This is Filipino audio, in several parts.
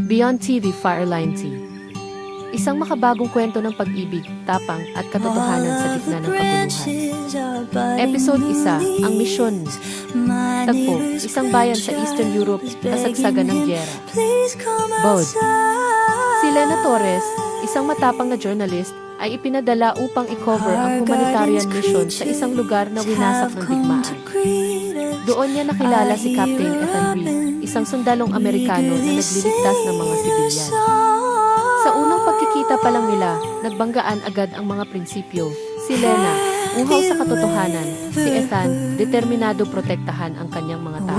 Beyond TV Fireline T. Isang makabagong kwento ng pag-ibig, tapang at katotohanan sa gitna ng kaguluhan. Episode 1, Ang Misyon. Tagpo, isang bayan sa Eastern Europe, kasagsagan ng gyera. Bod. Si Lena Torres, isang matapang na journalist, ay ipinadala upang i-cover ang humanitarian mission sa isang lugar na winasak ng digmaan. Doon niya nakilala si Captain Ethan Reed, isang sundalong Amerikano na nagliligtas ng mga sibilyan. Sa unang pagkikita pa lang nila, nagbanggaan agad ang mga prinsipyo. Si Lena, uhaw sa katotohanan, si Ethan, determinado protektahan ang kanyang mga tao.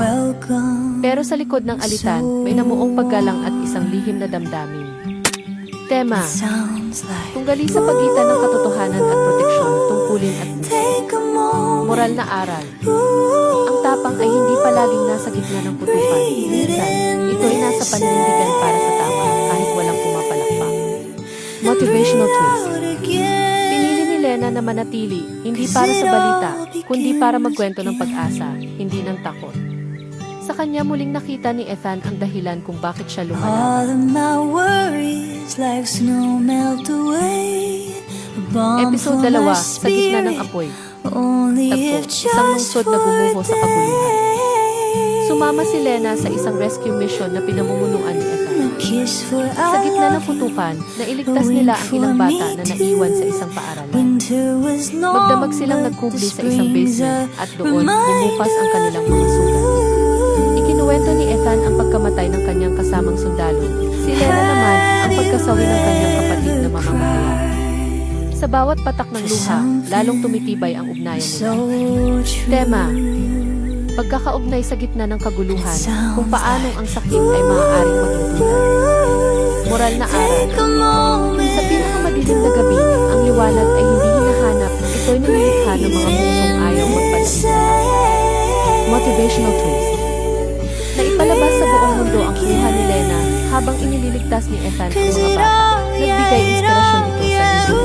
Pero sa likod ng alitan, may namuong paggalang at isang lihim na damdamin. Tema, tunggali sa pagitan ng katotohanan at proteksyon, tungkulin at moral na aral. Ang tapang ay hindi palaging nasa gitna ng putukan. Minsan, ito ay nasa paninindigan para sa tama kahit walang pumapalakpak. Motivational twist. Pinili ni Lena na manatili, hindi para sa balita, kundi para magkwento ng pag-asa, hindi ng takot. Sa kanya muling nakita ni Ethan ang dahilan kung bakit siya lumalaban. Episode 2, Sa Gitna ng Apoy. Tagpo, isang lungsod na gumuho sa kaguluhan. Sumama si Lena sa isang rescue mission na pinamumunuan ni Ethan. Sa gitna ng putukan, nailigtas nila ang ilang bata na naiwan sa isang paaralan. Magdamag silang nagkubli sa isang basement at doon bumukas ang kanilang mga sugat. Ikinuwento ni Ethan ang pagkamatay ng kanyang kasamang sundalo. Si Lena naman ang pagkasawi ng kanyang kapatid na mamamahayag. Sa bawat patak ng luha, lalong tumitibay ang ugnayan nila. Tema, pagkakaugnay sa gitna ng kaguluhan, kung paanong ang sakit ay maaaring maging tunay. Moral na aral. Sa pinakamadilim na gabi, ang liwanag ay hindi hinahanap, ito'y nililikha ng mga pusong ayaw magpadalig. Motivational twist. Naipalabas sa buong mundo ang buhay ni Lena habang inililigtas ni Ethan ang mga bata. Nagbigay inspirasyon ito sa isip.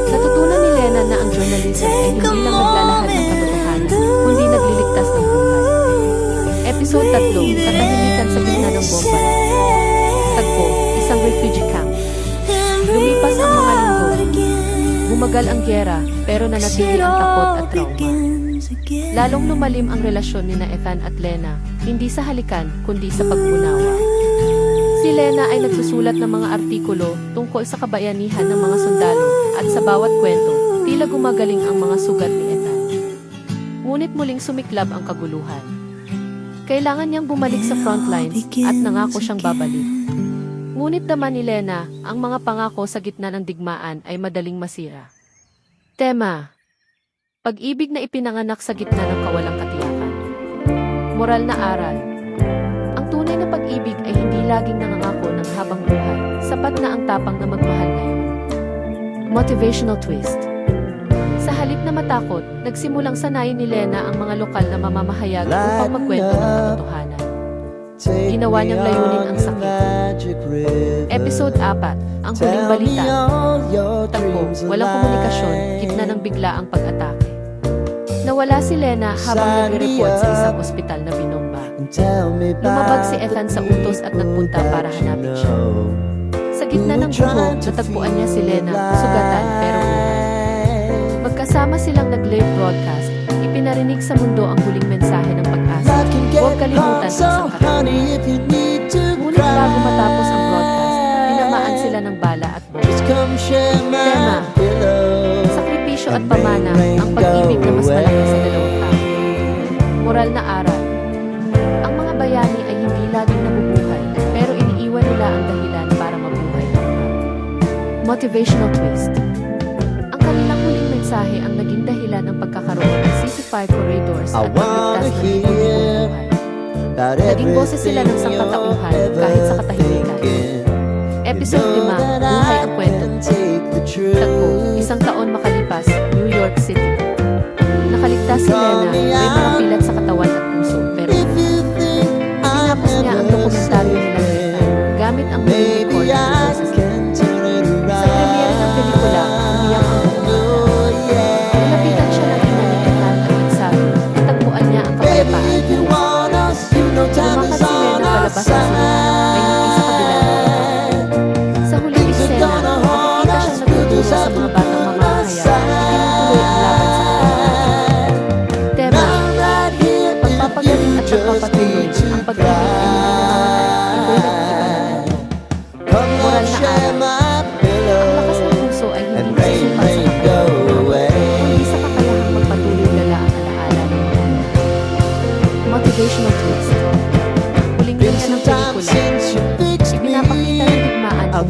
Natutunan ni Lena na ang journalism ay hindi lang naglalahad ng katotohanan, kundi nagliligtas ng buhay. Episode 3, Katahimikan sa gitna ng bomba. Tagpo, isang refugee camp. Lumipas ang mga linggo. Bumagal ang gyera, pero nanatili ang takot at trauma. Lalong lumalim ang relasyon ni Ethan at Lena, hindi sa halikan, kundi sa pag-unawa. Si Lena ay nagsusulat ng mga artikulo tungkol sa kabayanihan ng mga sundalo at sa bawat kwento, tila gumagaling ang mga sugat ni Ethan. Ngunit muling sumiklab ang kaguluhan. Kailangan niyang bumalik sa frontlines at nangako siyang babalik. Ngunit naman ni Lena, ang mga pangako sa gitna ng digmaan ay madaling masira. Tema, pag-ibig na ipinanganak sa gitna ng kawalang katiyakan. Moral na aral. Ang tunay na pag-ibig ay hindi laging nangangako ng habang buhay, sapat na ang tapang na magmahal ngayon. Motivational twist. Sa halip na matakot, nagsimulang sanayin ni Lena ang mga lokal na mamamahayag upang magkwento ng katotohanan. Ginawa niyang layunin ang sakit. Episode 4, Ang Huling Balita. Tagpo, walang komunikasyon, gitna ng bigla ang pag-atake. Nawala si Lena habang nagre-report sa isang ospital na binomba. Lumabag si Ethan sa utos at nagpunta para hanapin siya. Sa gitna ng buho, natagpuan niya si Lena, sugatan pero buhay. Magkasama silang nag-live broadcast, ipinarinig sa mundo ang huling mensahe ng pag-asa. Huwag kalimutan ang sangkatauhan. Ngunit bago matapos ang broadcast, tinamaan sila ng bala at bomba. Tema, sakripisyo at pamana, ang pag-ibig na mas malaki sa dalawang tao. Moral na aral. Ang mga bayani ay hindi laging nabubuhay, pero iniiwan nila ang dahilan para mabuhay. Motivational twist. Ang kanilang huling mensahe ang naging dahilan ng pagkakaroon ng C5 corridors at pagligtas ng buhay. Naging boses sila ng sangkatauhan kahit sa katahimikan. Episode 5, Buhay ang Kwento. Tagpo, isang taon makalipas, New York City. Nakaligtas si Lena, may mga pilat sa katawan at puso, pero tinapos niya ang dokumentaryo nila gamit ang huling recording process. Sa premiere ng pelikula, umiyak ang buong bata. Nalapitan siya ng ina ni Ethan at nagsabi, tagpuan niya ang kapayapaan. Lumakad si Lena palabas ng silid, may ngiti sa Ipinapakita ng digmaan ang